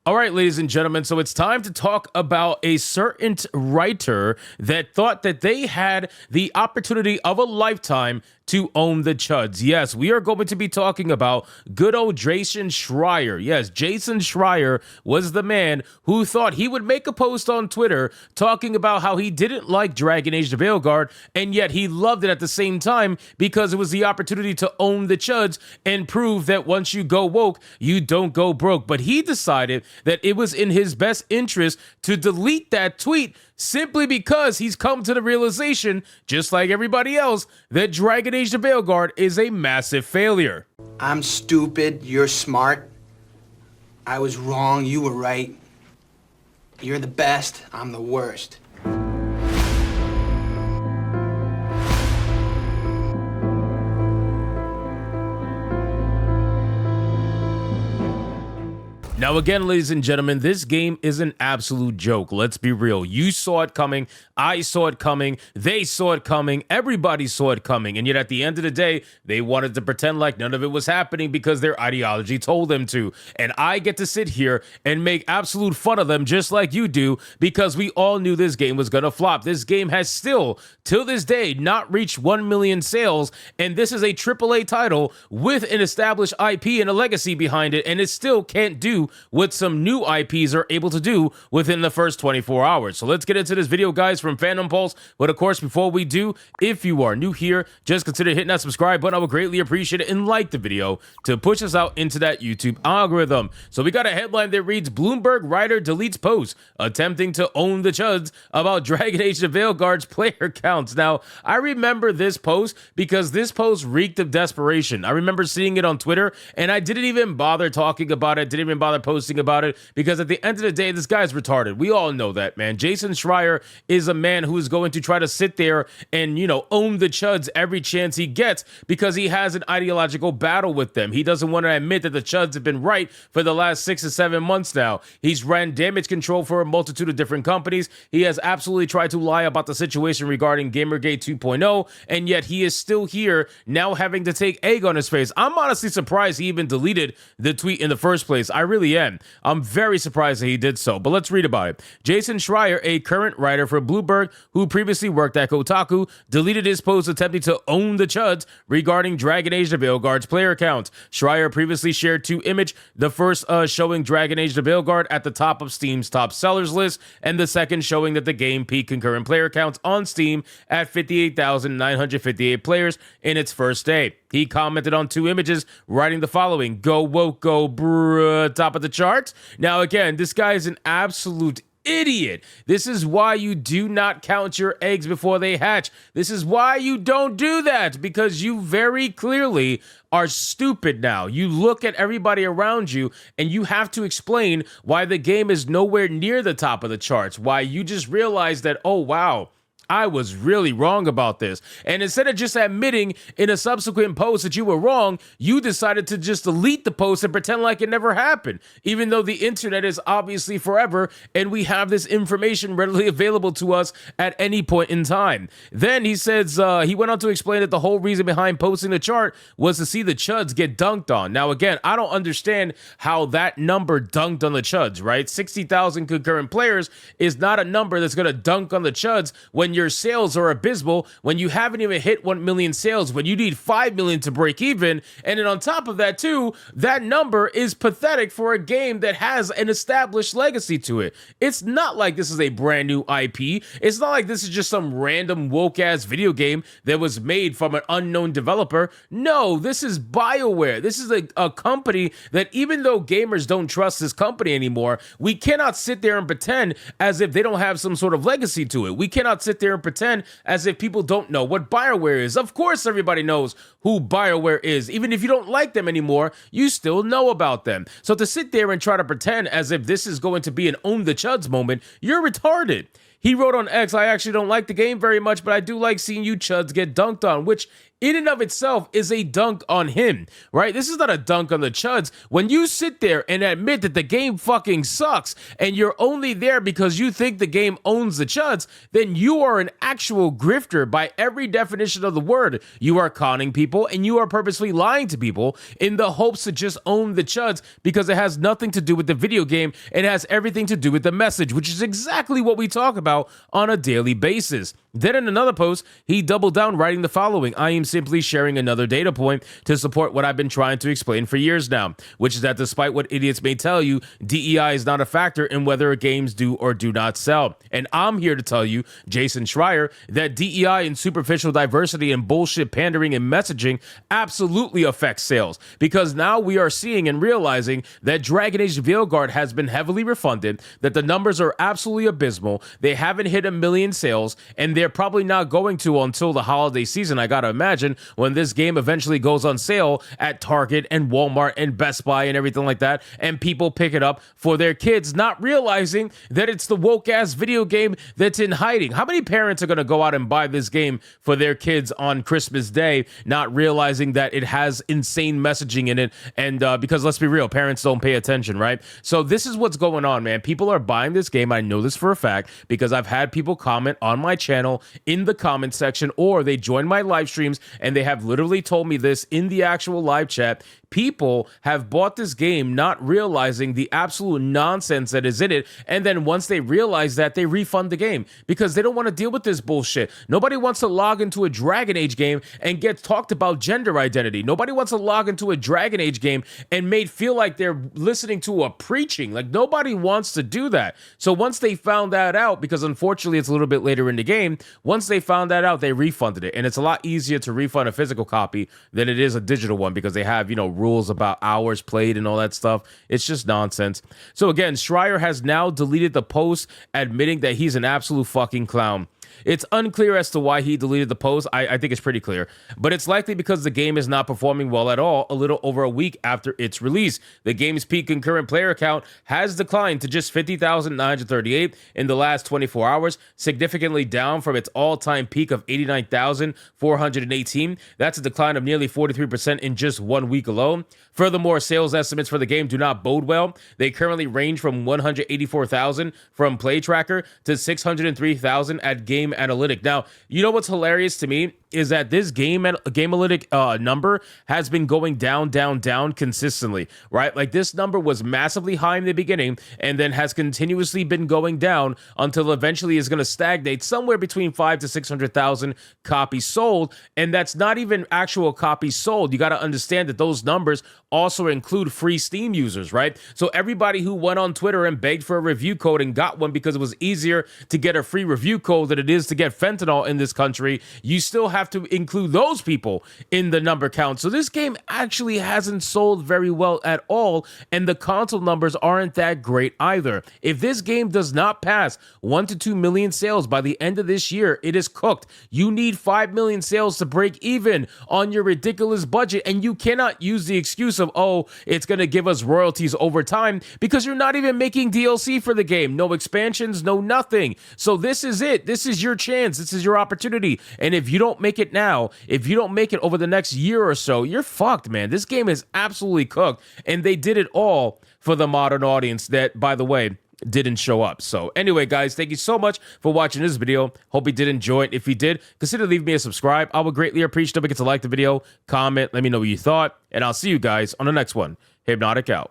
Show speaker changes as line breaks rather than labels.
All right, ladies and gentlemen, so it's time to talk about a certain writer that thought that they had the opportunity of a lifetime to own the CHUDS. Yes, we are going to be talking about good old Jason Schreier. Yes, Jason Schreier was the man who thought he would make a post on Twitter talking about how he didn't like Dragon Age the Veilguard, and yet he loved it at the same time because it was the opportunity to own the CHUDS and prove that once you go woke, you don't go broke. But he decided that it was in his best interest to delete that tweet simply because he's come to the realization, just like everybody else, that Dragon Age the Veilguard is a massive failure.
I'm stupid, you're smart. I was wrong, you were right. You're the best, I'm the worst.
Now, again, ladies and gentlemen, this game is an absolute joke. Let's be real. You saw it coming. I saw it coming. They saw it coming. Everybody saw it coming. And yet at the end of the day, they wanted to pretend like none of it was happening because their ideology told them to. And I get to sit here and make absolute fun of them just like you do because we all knew this game was going to flop. This game has still, till this day, not reached 1 million sales. And this is a AAA title with an established IP and a legacy behind it. And it still can't do what some new IPs are able to do within the first 24 hours. So let's get into this video, guys, from Phantom Pulse. But of course, before we do, if you are new here, just consider hitting that subscribe button. I would greatly appreciate it, and like the video to push us out into that YouTube algorithm. So we got a headline that reads, Bloomberg writer deletes post attempting to own the CHUDS about Dragon Age the Veilguard's player counts. Now, I remember this post because this post reeked of desperation. I remember seeing it on Twitter, and I didn't even bother talking about it, didn't even bother posting about it, because at the end of the day, this guy's retarded. We all know that, man. Jason Schreier is a man who is going to try to sit there and, own the CHUDS every chance he gets because he has an ideological battle with them. He doesn't want to admit that the CHUDS have been right for the last 6 to 7 months now. He's ran damage control for a multitude of different companies. He has absolutely tried to lie about the situation regarding Gamergate 2.0, and yet he is still here now having to take egg on his face. I'm honestly surprised he even deleted the tweet in the first place. I really am. I'm very surprised that he did so, but let's read about it. Jason Schreier, a current writer for Bloomberg who previously worked at Kotaku, deleted his post attempting to own the CHUDS regarding Dragon Age the Veilguard's player count. Schreier previously shared 2 images, the first showing Dragon Age the Veilguard at the top of Steam's top sellers list, and the second showing that the game peaked concurrent player counts on Steam at 58,958 players in its first day. He commented on 2 images, writing the following, "Go woke, go bruh, top of the charts." Now, again, this guy is an absolute idiot. This is why you do not count your eggs before they hatch. This is why you don't do that, because you very clearly are stupid now. You look at everybody around you and you have to explain why the game is nowhere near the top of the charts, why you just realize that, oh, wow, I was really wrong about this. And instead of just admitting in a subsequent post that you were wrong, you decided to just delete the post and pretend like it never happened, even though the internet is obviously forever and we have this information readily available to us at any point in time. Then he says, he went on to explain that the whole reason behind posting the chart was to see the CHUDS get dunked on. Now, again, I don't understand how that number dunked on the CHUDS, right? 60,000 concurrent players is not a number that's going to dunk on the CHUDS when your sales are abysmal, when you haven't even hit 1 million sales, when you need 5 million to break even. And then on top of that too, that number is pathetic for a game that has an established legacy to it. It's not like this is a brand new IP. It's not like this is just some random woke ass video game that was made from an unknown developer. No, this is BioWare. This is a company that, even though gamers don't trust this company anymore, we cannot sit there and pretend as if they don't have some sort of legacy to it. We cannot sit there and pretend as if people don't know what BioWare is. Of course, everybody knows who BioWare is. Even if you don't like them anymore, you still know about them. So to sit there and try to pretend as if this is going to be an own the CHUDS moment, you're retarded. He wrote on X, "I actually don't like the game very much, but I do like seeing you CHUDS get dunked on," which in and of itself is a dunk on him, right? This is not a dunk on the CHUDS. When you sit there and admit that the game fucking sucks and you're only there because you think the game owns the CHUDS, then you are an actual grifter by every definition of the word. You are conning people and you are purposely lying to people in the hopes to just own the CHUDS because it has nothing to do with the video game. It has everything to do with the message, which is exactly what we talk about on a daily basis. Then in another post, he doubled down writing the following: I am simply sharing another data point to support what I've been trying to explain for years now, which is that despite what idiots may tell you, DEI is not a factor in whether games do or do not sell. And I'm here to tell you, Jason Schreier, that DEI and superficial diversity and bullshit pandering and messaging absolutely affects sales, because now we are seeing and realizing that Dragon Age Veilguard has been heavily refunded, that the numbers are absolutely abysmal, they haven't hit 1 million sales, and they're probably not going to until the holiday season, I gotta imagine, when this game eventually goes on sale at Target and Walmart and Best Buy and everything like that, and people pick it up for their kids, not realizing that it's the woke-ass video game that's in hiding. How many parents are gonna go out and buy this game for their kids on Christmas Day, not realizing that it has insane messaging in it? And because let's be real, parents don't pay attention, right? So this is what's going on, man. People are buying this game. I know this for a fact because I've had people comment on my channel in the comment section, or they join my live streams and they have literally told me this in the actual live chat. People have bought this game not realizing the absolute nonsense that is in it, and then once they realize that, they refund the game because they don't want to deal with this bullshit. Nobody wants to log into a Dragon Age game and get talked about gender identity. Nobody wants to log into a Dragon Age game and made feel like they're listening to a preaching. Like, nobody wants to do that. So once they found that out, because unfortunately it's a little bit later in the game, once they found that out, they refunded it. And it's a lot easier to refund a physical copy than it is a digital one because they have, rules about hours played and all that stuff. It's just nonsense. So again, Schreier has now deleted the post admitting that he's an absolute fucking clown. It's unclear as to why he deleted the post. I think it's pretty clear, but it's likely because the game is not performing well at all a little over a week after its release. The game's peak concurrent player count has declined to just 50,938 in the last 24 hours, significantly down from its all-time peak of 89,418. That's a decline of nearly 43% in just 1 week alone. Furthermore, sales estimates for the game do not bode well. They currently range from 184,000 from Play Tracker to 603,000 at Game Analytic. Now, you know what's hilarious to me is that this Game Analytic number has been going down consistently, right? Like, this number was massively high in the beginning and then has continuously been going down until eventually is going to stagnate somewhere between 500,000 to 600,000 copies sold. And that's not even actual copies sold. You got to understand that those numbers also include free Steam users, right? So everybody who went on Twitter and begged for a review code and got one because it was easier to get a free review code than it is to get fentanyl in this country, you still have to include those people in the number count. So this game actually hasn't sold very well at all, and the console numbers aren't that great either. If this game does not pass 1 to 2 million sales by the end of this year, it is cooked. You need 5 million sales to break even on your ridiculous budget, and you cannot use the excuse of, oh, it's going to give us royalties over time, because you're not even making DLC for the game. No expansions, no nothing. So this is it. This is your chance. This is your opportunity. And if you don't make it now, if you don't make it over the next year or so, you're fucked, man. This game is absolutely cooked, and they did it all for the modern audience that, by the way, didn't show up. So anyway, guys, thank you so much for watching this video. Hope you did enjoy it. If you did, consider leaving me a subscribe. I would greatly appreciate it. Don't forget to like the video, comment, let me know what you thought, and I'll see you guys on the next one. Hypnotic out.